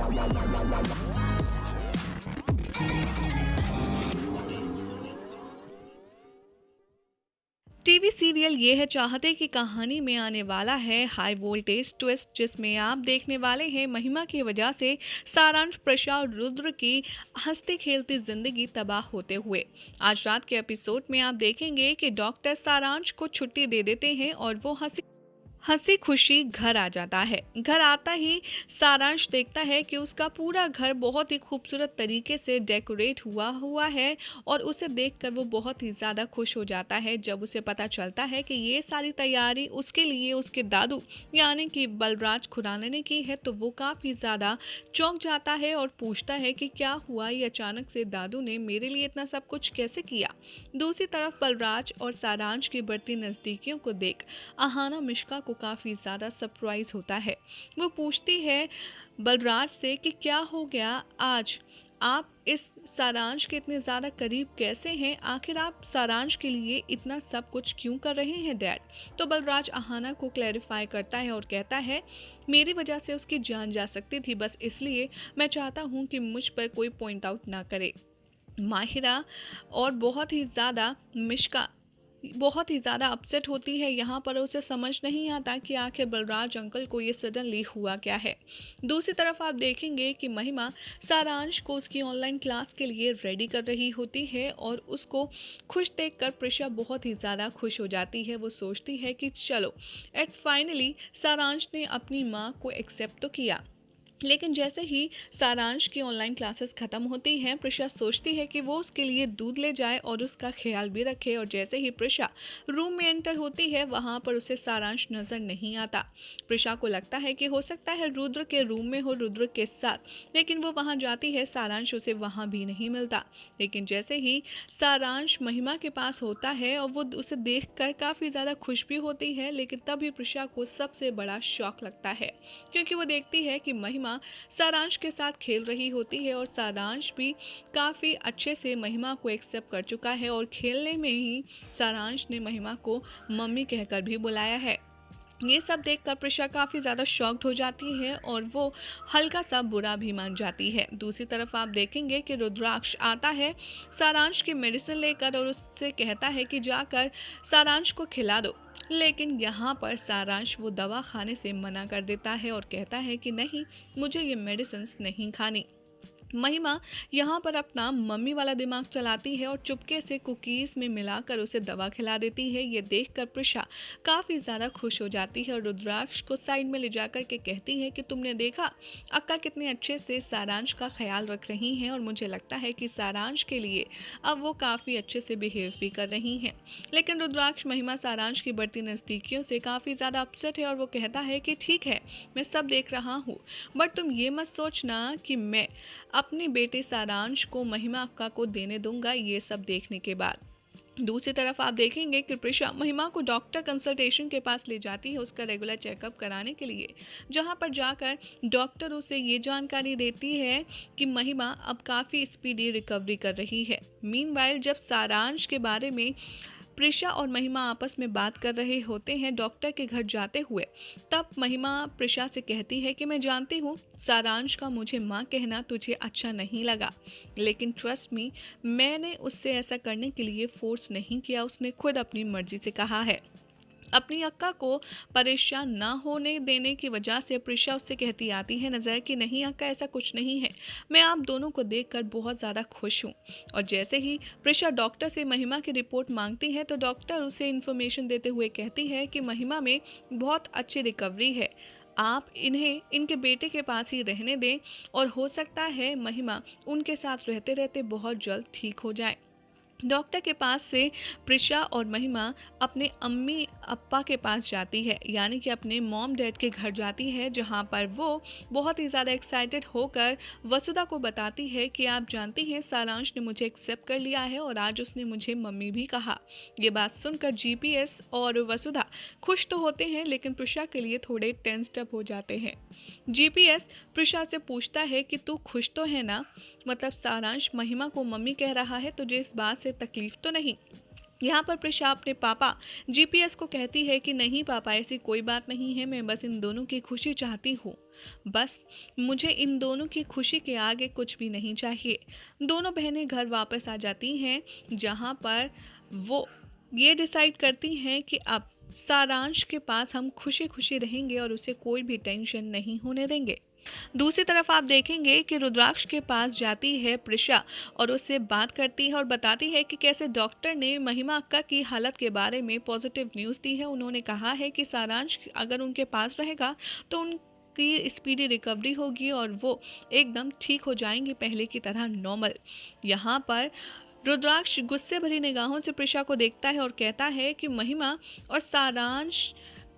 TV serial ये है चाहते की कहानी में आने वाला है हाई वोल्टेज ट्विस्ट, जिसमें आप देखने वाले हैं महिमा की वजह से सारांश, प्रशा और रुद्र की हंसती खेलती जिंदगी तबाह होते हुए। आज रात के एपिसोड में आप देखेंगे कि डॉक्टर सारांश को छुट्टी दे देते हैं और वो हंसी हंसी खुशी घर आ जाता है। घर आता ही सारांश देखता है कि उसका पूरा घर बहुत ही खूबसूरत तरीके से डेकोरेट हुआ हुआ है और उसे देखकर वो बहुत ही ज़्यादा खुश हो जाता है। जब उसे पता चलता है कि ये सारी तैयारी उसके लिए उसके दादू यानी कि बलराज खुराना ने की है, तो वो काफ़ी ज़्यादा चौंक जाता है और पूछता है कि क्या हुआ, ये अचानक से दादू ने मेरे लिए इतना सब कुछ कैसे किया। दूसरी तरफ बलराज और सारांश की बढ़ती नज़दीकियों को देख अहाना मिश्का को काफ़ी ज़्यादा सरप्राइज होता है। वो पूछती है बलराज से कि क्या हो गया आज, आप इस सारांश के इतने ज़्यादा करीब कैसे हैं, आखिर आप सारांश के लिए इतना सब कुछ क्यों कर रहे हैं डैड। तो बलराज अहाना को क्लैरिफाई करता है और कहता है मेरी वजह से उसकी जान जा सकती थी, बस इसलिए मैं चाहता हूँ कि मुझ पर कोई पॉइंट आउट ना करे। माहिरा और बहुत ही ज़्यादा अपसेट होती है। यहाँ पर उसे समझ नहीं आता कि आखिर बलराज अंकल को ये सडनली हुआ क्या है। दूसरी तरफ आप देखेंगे कि महिमा सारांश को उसकी ऑनलाइन क्लास के लिए रेडी कर रही होती है और उसको खुश देखकर प्रिशा बहुत ही ज़्यादा खुश हो जाती है। वो सोचती है कि चलो एट फाइनली सारांश ने अपनी माँ को एक्सेप्ट तो किया। लेकिन जैसे ही सारांश की ऑनलाइन क्लासेस ख़त्म होती हैं, प्रिशा सोचती है कि वो उसके लिए दूध ले जाए और उसका ख्याल भी रखे। और जैसे ही प्रिशा रूम में एंटर होती है, वहाँ पर उसे सारांश नज़र नहीं आता। प्रिशा को लगता है कि हो सकता है रुद्र के रूम में हो, रुद्र के साथ, लेकिन वो वहाँ जाती है, सारांश उसे वहाँ भी नहीं मिलता। लेकिन जैसे ही सारांश महिमा के पास होता है और वो उसे देख कर काफ़ी ज़्यादा खुश भी होती है, लेकिन तभी प्रिशा को सबसे बड़ा शॉक लगता है, क्योंकि वो देखती है कि महिमा सारांश के साथ खेल रही होती है और सारांश भी काफ़ी अच्छे से महिमा को एक्सेप्ट कर चुका है और खेलने में ही सारांश ने महिमा को मम्मी कहकर भी बुलाया है। ये सब देखकर प्रिशा काफ़ी ज़्यादा शॉक्ड हो जाती है और वो हल्का सा बुरा भी मान जाती है। दूसरी तरफ आप देखेंगे कि रुद्राक्ष आता है सारांश की मेडिसिन लेकर और उससे कहता है कि जाकर सारांश को खिला दो। लेकिन यहाँ पर सारांश वो दवा खाने से मना कर देता है और कहता है कि नहीं, मुझे ये मेडिसिन नहीं खानी। महिमा यहाँ पर अपना मम्मी वाला दिमाग चलाती है और चुपके से कुकीज़ में मिलाकर उसे दवा खिला देती है। ये देखकर प्रिशा काफ़ी ज़्यादा खुश हो जाती है और रुद्राक्ष को साइड में ले जाकर के कहती है कि तुमने देखा अक्का कितने अच्छे से सारांश का ख्याल रख रही हैं और मुझे लगता है कि सारांश के लिए अब वो काफ़ी अच्छे से बिहेव भी कर रही हैं। लेकिन रुद्राक्ष महिमा सारांश की बढ़ती नज़दीकियों से काफ़ी ज़्यादा अपसेट है और वो कहता है कि ठीक है, मैं सब देख रहा हूँ, बट तुम ये मत सोचना कि मैं अपने बेटे सारांश को महिमा अक्का को देने दूंगा ये सब देखने के बाद। दूसरी तरफ आप देखेंगे कि प्रिशा महिमा को डॉक्टर कंसल्टेशन के पास ले जाती है उसका रेगुलर चेकअप कराने के लिए, जहां पर जाकर डॉक्टर उसे ये जानकारी देती है कि महिमा अब काफ़ी स्पीडी रिकवरी कर रही है। मीनवाइल जब सारांश के बारे में प्रिशा और महिमा आपस में बात कर रहे होते हैं डॉक्टर के घर जाते हुए, तब महिमा प्रिशा से कहती है कि मैं जानती हूँ सारांश का मुझे माँ कहना तुझे अच्छा नहीं लगा, लेकिन ट्रस्ट मी, मैंने उससे ऐसा करने के लिए फोर्स नहीं किया, उसने खुद अपनी मर्जी से कहा है। अपनी अक्का को परेशान ना होने देने की वजह से प्रिशा उससे कहती आती है नज़र कि नहीं अक्का, ऐसा कुछ नहीं है, मैं आप दोनों को देखकर बहुत ज़्यादा खुश हूँ। और जैसे ही प्रिशा डॉक्टर से महिमा की रिपोर्ट मांगती है तो डॉक्टर उसे इन्फॉर्मेशन देते हुए कहती है कि महिमा में बहुत अच्छी रिकवरी है, आप इन्हें इनके बेटे के पास ही रहने दें और हो सकता है महिमा उनके साथ रहते रहते बहुत जल्द ठीक हो जाए। डॉक्टर के पास से प्रिशा और महिमा अपने अम्मी अप्पा के पास जाती है, यानी कि अपने मॉम डैड के घर जाती है, जहां पर वो बहुत ही ज़्यादा एक्साइटेड होकर वसुधा को बताती है कि आप जानती हैं सारांश ने मुझे एक्सेप्ट कर लिया है और आज उसने मुझे मम्मी भी कहा। ये बात सुनकर जीपीएस और वसुधा खुश तो होते हैं, लेकिन प्रिशा के लिए थोड़े टेंस्ड अप हो जाते हैं। जीपीएस प्रिशा से पूछता है कि तू खुश तो है ना, मतलब सारांश महिमा को मम्मी कह रहा है, तुझे इस बात से तकलीफ तो नहीं। यहाँ पर प्रिशा अपने पापा जीपीएस को कहती है कि नहीं पापा, ऐसी कोई बात नहीं है, मैं बस इन दोनों की खुशी चाहती हूँ। बस मुझे इन दोनों की खुशी के आगे कुछ भी नहीं चाहिए। दोनों बहनें घर वापस आ जाती हैं, जहाँ पर वो ये डिसाइड करती हैं कि अब सारांश के पास हम खुशी खुशी रहेंगे और उसे कोई भी टेंशन नहीं होने देंगे। दूसरी तरफ आप देखेंगे कि रुद्राक्ष के पास जाती है प्रिशा और उससे बात करती है और बताती है कि कैसे डॉक्टर ने महिमा अक्का की हालत के बारे में पॉजिटिव न्यूज़ दी है। उन्होंने कहा है कि सारांश अगर उनके पास रहेगा तो की स्पीडी रिकवरी होगी और वो एकदम ठीक हो जाएंगी, पहले की तरह नॉर्मल। यहाँ पर रुद्राक्ष गुस्से भरी निगाहों से प्रिशा को देखता है और कहता है कि महिमा और सारांश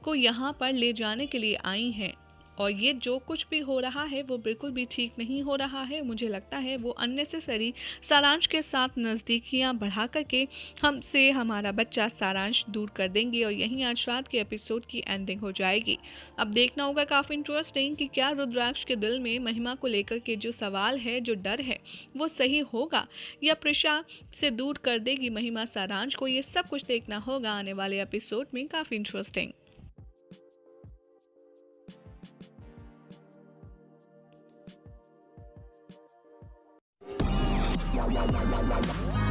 को यहाँ पर ले जाने के लिए आई हैं और ये जो कुछ भी हो रहा है वो बिल्कुल भी ठीक नहीं हो रहा है। मुझे लगता है वो अननेसेसरी सारांश के साथ नज़दीकियाँ बढ़ा करके हमसे हमारा बच्चा सारांश दूर कर देंगे और यहीं आज रात के एपिसोड की एंडिंग हो जाएगी। अब देखना होगा काफ़ी इंटरेस्टिंग कि क्या रुद्राक्ष के दिल में महिमा को लेकर के जो सवाल है, जो डर है, वो सही होगा या प्रिशा से दूर कर देगी महिमा सारांश को। ये सब कुछ देखना होगा आने वाले एपिसोड में। काफ़ी interesting. Wow, wow, wow, wow, wow.